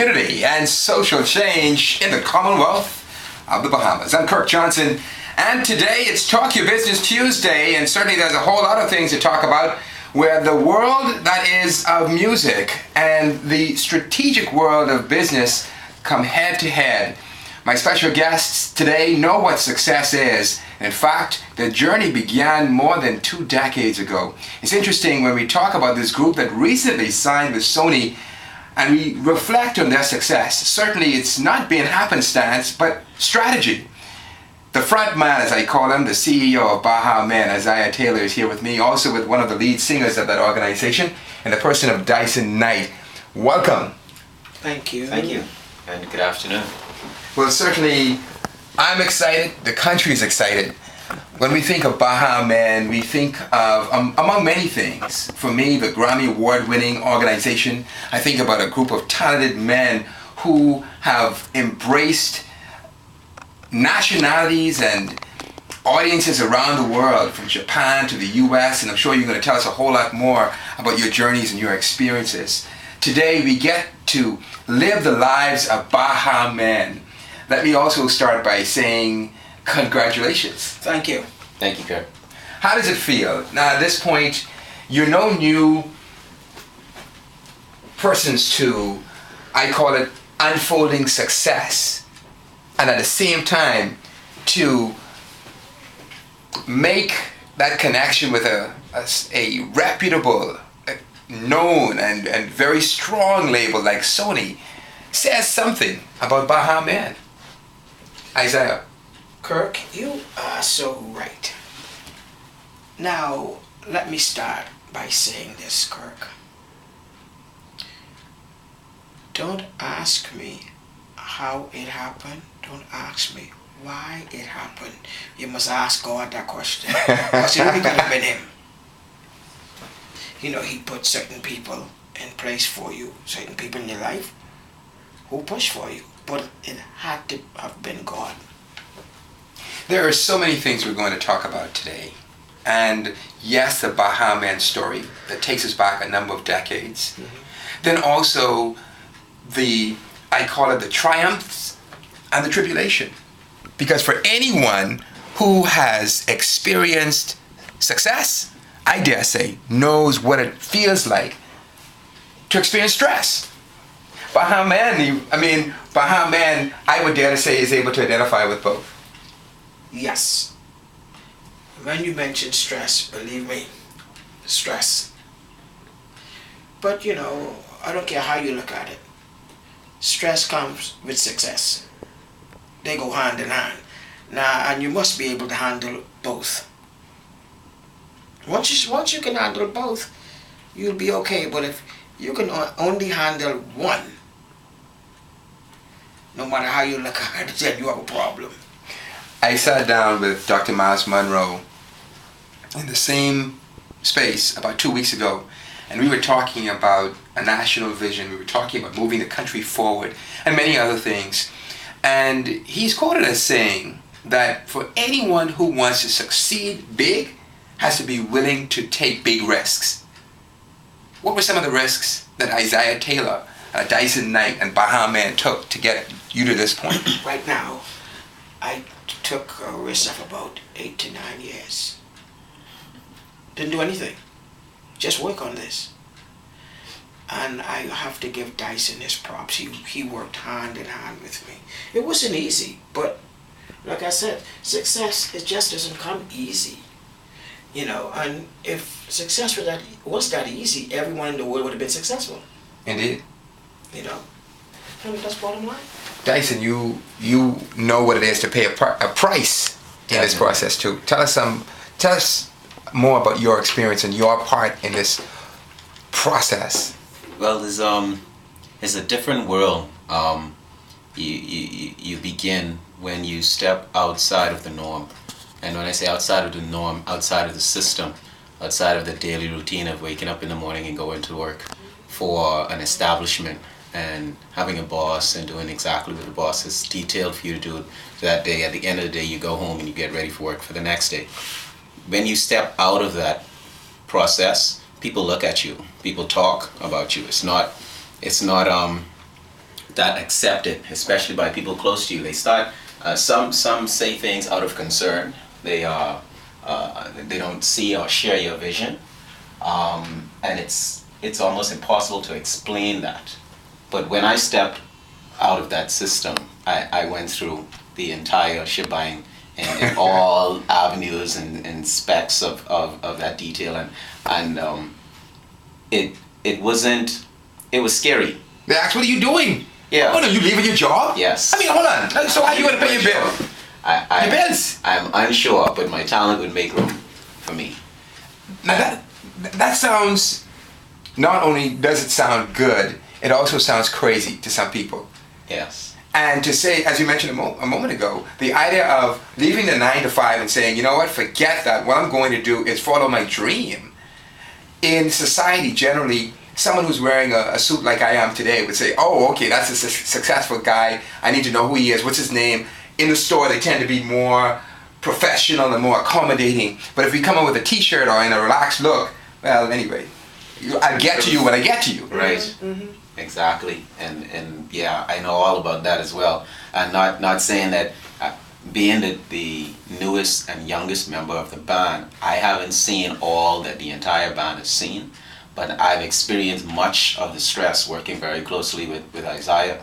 community and social change in the Commonwealth of the Bahamas. I'm Kirk Johnson, and today it's Talk Your Business Tuesday, and certainly there's a whole lot of things to talk about where the world that is of music and the strategic world of business come head to head. My special guests today know what success is. In fact, their journey began more than 2 decades ago. It's interesting when we talk about this group that recently signed with Sony and we reflect on their success. Certainly it's not been happenstance, but strategy. The front man, as I call him, the CEO of Baha Men, Isaiah Taylor, is here with me, also with one of the lead singers of that organization, and the person of Dyson Knight. Welcome. Thank you. Thank you, and good afternoon. Well, certainly, I'm excited. The country is excited. When we think of Baha Men, we think of, among many things, for me, the Grammy Award-winning organization. I think about a group of talented men who have embraced nationalities and audiences around the world, from Japan to the US, and I'm sure you're going to tell us a whole lot more about your journeys and your experiences. Today, we get to live the lives of Baha Men. Let me also start by saying congratulations. Thank you. Thank you, Kirk. How does it feel? Now, at this point, you're no new persons to, I call it, unfolding success. And at the same time, to make that connection with a reputable, known, and very strong label like Sony says something about Baha Men. Isaiah. Kirk, you are so right. Now, let me start by saying this, Kirk. Don't ask me how it happened. Don't ask me why it happened. You must ask God that question. Because it really could have been him. You know, he put certain people in place for you, certain people in your life who push for you. But it had to have been God. There are so many things we're going to talk about today. And yes, the Baha Men story that takes us back a number of decades. Mm-hmm. Then also I call it the triumphs and the tribulation. Because for anyone who has experienced success, I dare say, knows what it feels like to experience stress. Baha Men, I would dare to say, is able to identify with both. Yes. When you mention stress, believe me, stress. But you know, I don't care how you look at it. Stress comes with success. They go hand in hand. Now, and you must be able to handle both. Once you can handle both, you'll be okay. But if you can only handle one, no matter how you look at it, then you have a problem. I sat down with Dr. Myles Munroe in the same space about 2 weeks ago, and we were talking about a national vision. We were talking about moving the country forward and many other things. And he's quoted as saying that for anyone who wants to succeed big, has to be willing to take big risks. What were some of the risks that Isaiah Taylor, Dyson Knight, and Baha Men took to get you to this point? Right now, I took a risk of about 8 to 9 years. Didn't do anything. Just work on this. And I have to give Dyson his props. He worked hand in hand with me. It wasn't easy, but like I said, success, it just doesn't come easy. You know, and if success was that easy, everyone in the world would have been successful. Indeed. You know, and that's bottom line. Dyson, you know what it is to pay a price in this process too. Tell us more about your experience and your part in this process. Well, there's a different world. You begin when you step outside of the norm. And when I say outside of the norm, outside of the system, outside of the daily routine of waking up in the morning and going to work for an establishment and having a boss and doing exactly what the boss has detailed for you to do that day. At the end of the day, you go home and you get ready for work for the next day. When you step out of that process, people look at you. People talk about you. It's not that accepted, especially by people close to you. They start. Some say things out of concern. They don't see or share your vision, and it's almost impossible to explain that. But when I stepped out of that system, I went through the entire shebang in all avenues and specs of that detail, and it wasn't. It was scary. They asked, what are you doing? Yeah. Oh, no, you leaving your job? Yes. I mean, hold on. So how are you going to pay your bill? Your bills? I'm unsure, but my talent would make room for me. Now that sounds, not only does it sound good, it also sounds crazy to some people. Yes. And to say, as you mentioned a moment ago, the idea of leaving the 9 to 5 and saying, you know what, forget that. What I'm going to do is follow my dream. In society, generally, someone who's wearing a suit like I am today would say, oh, okay, that's a successful guy. I need to know who he is. What's his name? In the store, they tend to be more professional and more accommodating. But if we come up with a t-shirt or in a relaxed look, well, anyway, I get to you when I get to you. Right. Mm-hmm. Exactly. And yeah, I know all about that as well. And not saying that being the newest and youngest member of the band, I haven't seen all that the entire band has seen, but I've experienced much of the stress working very closely with Isaiah